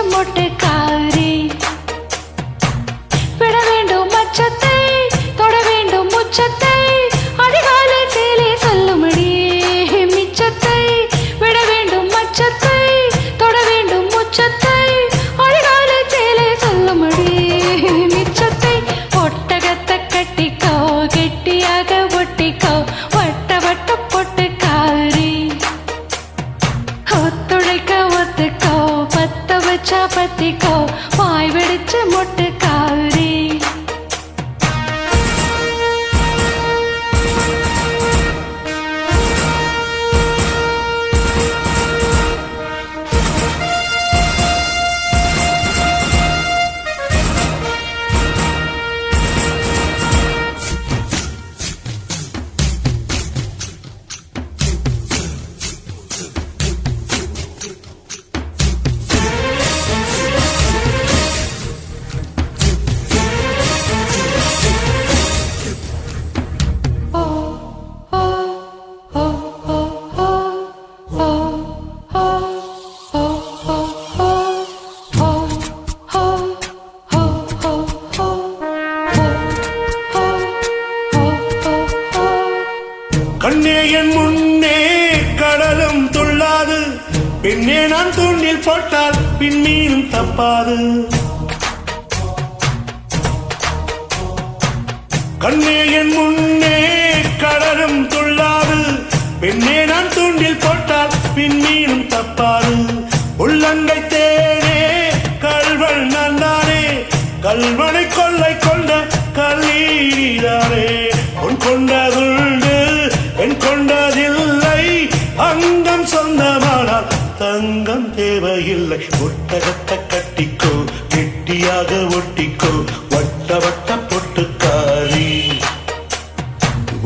மொட்டுக்காரி விட வேண்டும் மச்சத்தை தொட வேண்டும் முச்சத்தை அதிகாலை சேலே சொல்லுமடி மிச்சத்தை விட வேண்டும் மச்சத்தை தொட வேண்டும் முச்சத்தை அதிகாலை சேலே சொல்லுமடி மிச்சத்தை ஒட்டகத்தை கட்டிக்கோ கெட்டியாக ஒட்டிக்கோ வட்ட வட்ட பொட்டுக்காரி ஒத்துழைக்க ஒத்துக்கோ பத்த வச்சா பத்திக்கோ வாய் வெடிச்ச மொட்டுக்காரி கண்ணே என் முன்னே கடலும் துள்ளாது பெண்ணே நான் தூண்டில் போட்டால் பின்மீனும் தப்பாது கண்ணே என் முன்னே கடலும் துள்ளாது பெண்ணே நான் தூண்டில் போட்டால் பின்மீனும் தப்பாது உள்ளங்கை தேனே கல்வன் நன்னானே கல்வனை கொள்ளை கொண்ட கல்லீரானே உன் கொண்டதுண்டு என் கொண்டதில்லை அங்கம் சொந்தமானால் தங்கம் தேவையில்லை ஒட்டகத்தை கட்டிக்கோ கெட்டியாக ஒட்டிக்கோ வட்ட வட்ட பொட்டுக்காரி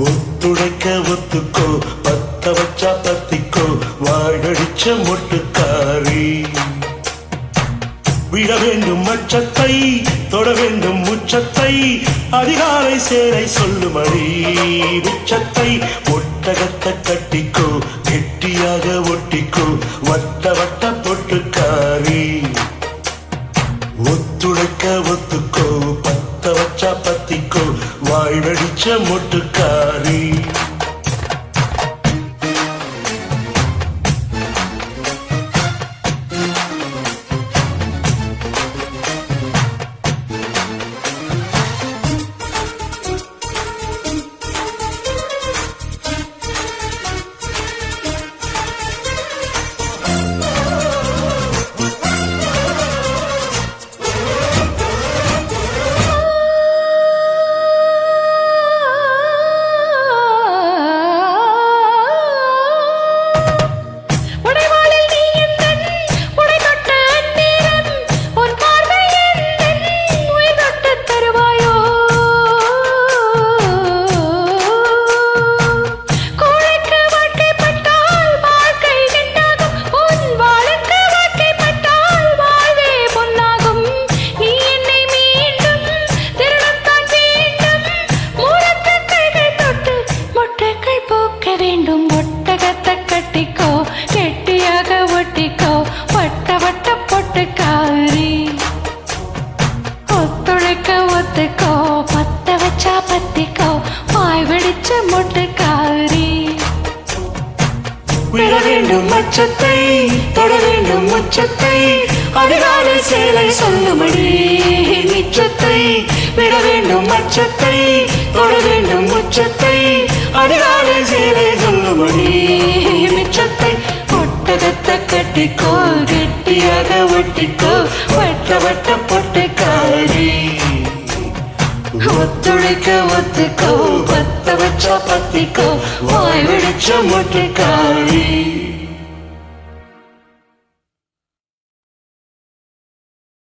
ஒத்துழைக்க ஒத்துக்கோ பத்த வச்சா பத்திக்கோ வாழடிச்ச மொட்டுக்காரி விட வேண்டும் மச்சத்தை தொட வேண்டும் முச்சத்தை அதிகாலை சேரை சொல்லுமடி மிச்சத்தை ஒட்டகத்தை கட்டிக்கோ கெட்டியாக ஒட்டிக்கோ வட்ட வட்ட பொட்டுக்காரி ஒத்துழைக்க ஒத்துக்கோ பத்த வச்சா பத்திக்கோ வாழ்வடிச்ச மொட்டுக்காரி வேண்டும் ஒட்டகத்தை கட்டிக்கோ கெட்டியாக ஒட்டிக்கோ வட்ட வட்ட பொட்டுக்காரி ஒத்துழைக்க ஒத்துக்கோ பத்த வச்சா பத்திக்கோ வாய் வெடிச்ச மொட்டுக்காரி விட வேண்டும் மச்சத்தை தொட வேண்டும் முச்சத்தை அதிகாலை சேலை சொல்லுமடி மிச்சத்தை விட வேண்டும் மச்சத்தை தொட வேண்டும் முச்சத்தை அதிகாலை சேலை சொல்லுமடி மிச்சத்தை ஒட்டகத்தை கட்டிக்கோ கெட்டியாக ஒட்டிக்கோ வட்ட வட்ட பொட்டுக்காரி ஒத்துழைக்க ஒத்துக்கோ பத்த வச்சா பத்திக்கோ வாய் வெடிச்ச மொட்டுக்காரி